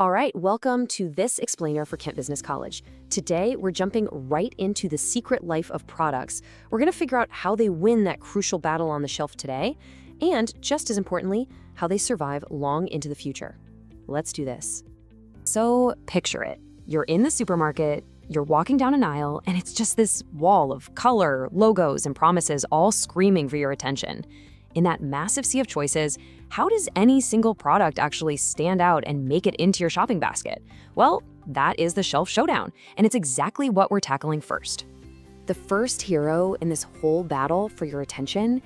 All right, welcome to this explainer for Kent Business College. Today, we're jumping right into the secret life of products. We're going to figure out how they win that crucial battle on the shelf today, and just as importantly, how they survive long into the future. Let's do this. So, picture it. You're in the supermarket, you're walking down an aisle, and it's just this wall of color, logos, and promises all screaming for your attention. In that massive sea of choices, how does any single product actually stand out and make it into your shopping basket? Well, that is the shelf showdown, and it's exactly what we're tackling first. The first hero in this whole battle for your attention,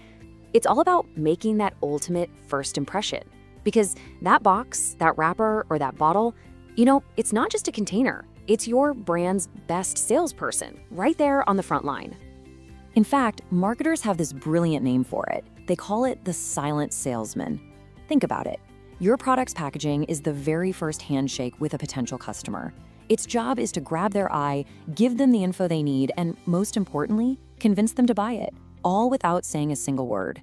it's all about making that ultimate first impression. Because that box, that wrapper, or that bottle, it's not just a container. It's your brand's best salesperson, right there on the front line. In fact, marketers have this brilliant name for it. They call it the silent salesman. Think about it. Your product's packaging is the very first handshake with a potential customer. Its job is to grab their eye, give them the info they need, and most importantly, convince them to buy it, all without saying a single word.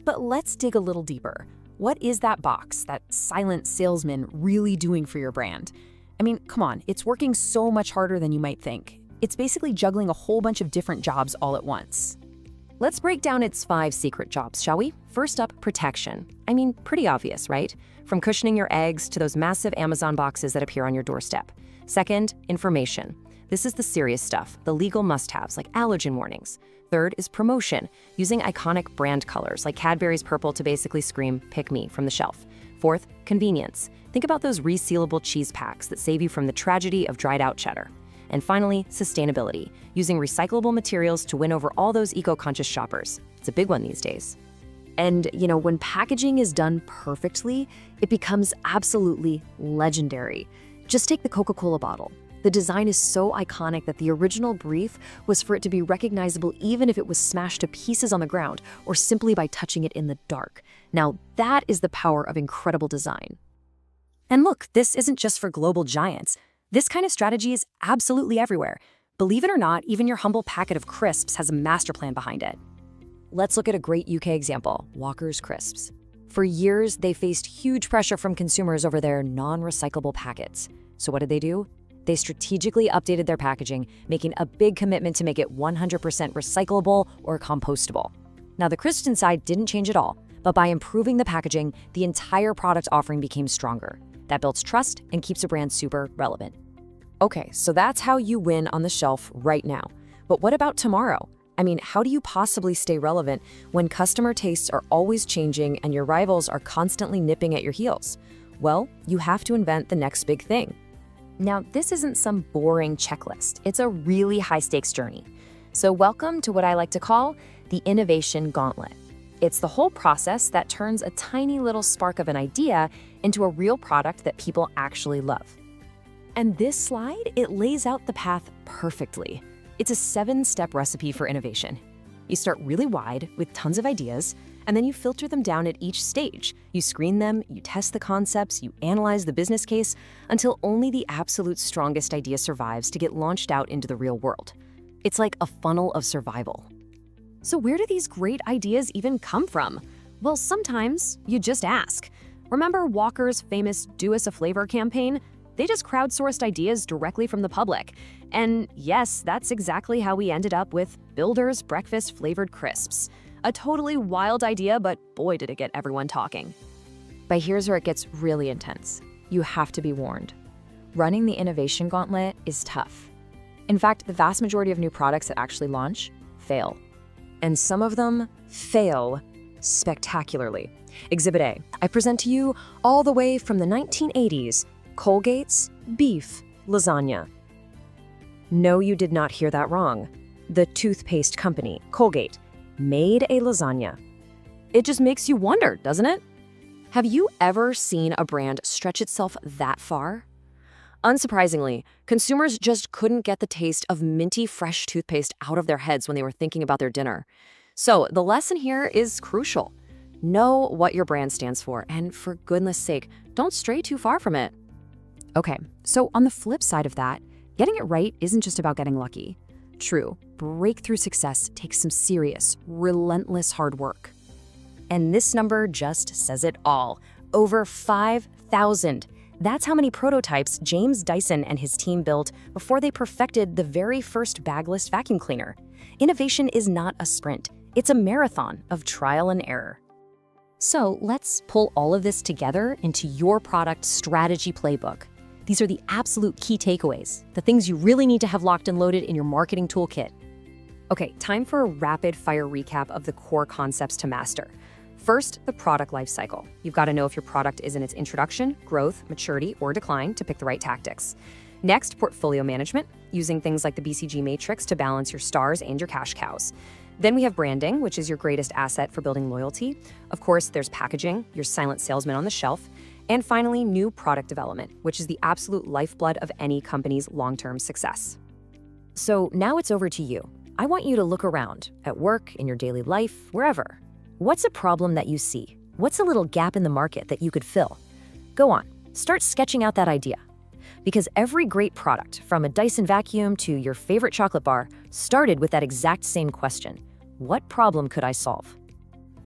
But let's dig a little deeper. What is that box, that silent salesman, really doing for your brand? I mean, come on, it's working so much harder than you might think. It's basically juggling a whole bunch of different jobs all at once. Let's break down its 5 secret jobs, shall we? First up, protection. I mean, pretty obvious, right? From cushioning your eggs to those massive Amazon boxes that appear on your doorstep. Second, information. This is the serious stuff, the legal must-haves like allergen warnings. Third is promotion, using iconic brand colors like Cadbury's purple to basically scream, "Pick me," from the shelf. Fourth, convenience. Think about those resealable cheese packs that save you from the tragedy of dried-out cheddar. And finally, sustainability, using recyclable materials to win over all those eco-conscious shoppers. It's a big one these days. And, when packaging is done perfectly, it becomes absolutely legendary. Just take the Coca-Cola bottle. The design is so iconic that the original brief was for it to be recognizable even if it was smashed to pieces on the ground or simply by touching it in the dark. Now, that is the power of incredible design. And look, this isn't just for global giants. This kind of strategy is absolutely everywhere. Believe it or not, even your humble packet of crisps has a master plan behind it. Let's look at a great UK example, Walker's Crisps. For years, they faced huge pressure from consumers over their non-recyclable packets. So what did they do? They strategically updated their packaging, making a big commitment to make it 100% recyclable or compostable. Now, the crisps inside didn't change at all, but by improving the packaging, the entire product offering became stronger. That builds trust and keeps a brand super relevant. Okay, so that's how you win on the shelf right now. But what about tomorrow? I mean, how do you possibly stay relevant when customer tastes are always changing and your rivals are constantly nipping at your heels? Well, you have to invent the next big thing. Now, this isn't some boring checklist. It's a really high-stakes journey. So welcome to what I like to call the innovation gauntlet. It's the whole process that turns a tiny little spark of an idea into a real product that people actually love. And this slide, it lays out the path perfectly. It's a 7-step recipe for innovation. You start really wide with tons of ideas, and then you filter them down at each stage. You screen them, you test the concepts, you analyze the business case, until only the absolute strongest idea survives to get launched out into the real world. It's like a funnel of survival. So where do these great ideas even come from? Well, sometimes you just ask. Remember Walker's famous "Do Us a Flavor" campaign? They just crowdsourced ideas directly from the public. And yes, that's exactly how we ended up with Builder's Breakfast Flavored Crisps. A totally wild idea, but boy did it get everyone talking. But here's where it gets really intense. You have to be warned. Running the innovation gauntlet is tough. In fact, the vast majority of new products that actually launch fail. And some of them fail spectacularly. Exhibit A, I present to you all the way from the 1980s, Colgate's beef lasagna. No, you did not hear that wrong. The toothpaste company, Colgate, made a lasagna. It just makes you wonder, doesn't it? Have you ever seen a brand stretch itself that far? Unsurprisingly, consumers just couldn't get the taste of minty fresh toothpaste out of their heads when they were thinking about their dinner. So the lesson here is crucial. Know what your brand stands for, and for goodness sake, don't stray too far from it. Okay, so on the flip side of that, getting it right isn't just about getting lucky. True, breakthrough success takes some serious, relentless hard work. And this number just says it all. Over 5,000. That's how many prototypes James Dyson and his team built before they perfected the very first bagless vacuum cleaner. Innovation is not a sprint. It's a marathon of trial and error. So let's pull all of this together into your product strategy playbook. These are the absolute key takeaways, the things you really need to have locked and loaded in your marketing toolkit. Okay, time for a rapid-fire recap of the core concepts to master. First, the product lifecycle. You've got to know if your product is in its introduction, growth, maturity, or decline to pick the right tactics. Next, portfolio management, using things like the BCG matrix to balance your stars and your cash cows. Then we have branding, which is your greatest asset for building loyalty. Of course, there's packaging, your silent salesman on the shelf. And finally, new product development, which is the absolute lifeblood of any company's long-term success. So now it's over to you. I want you to look around, at work, in your daily life, wherever. What's a problem that you see? What's a little gap in the market that you could fill? Go on, start sketching out that idea. Because every great product, from a Dyson vacuum to your favorite chocolate bar, started with that exact same question. What problem could I solve?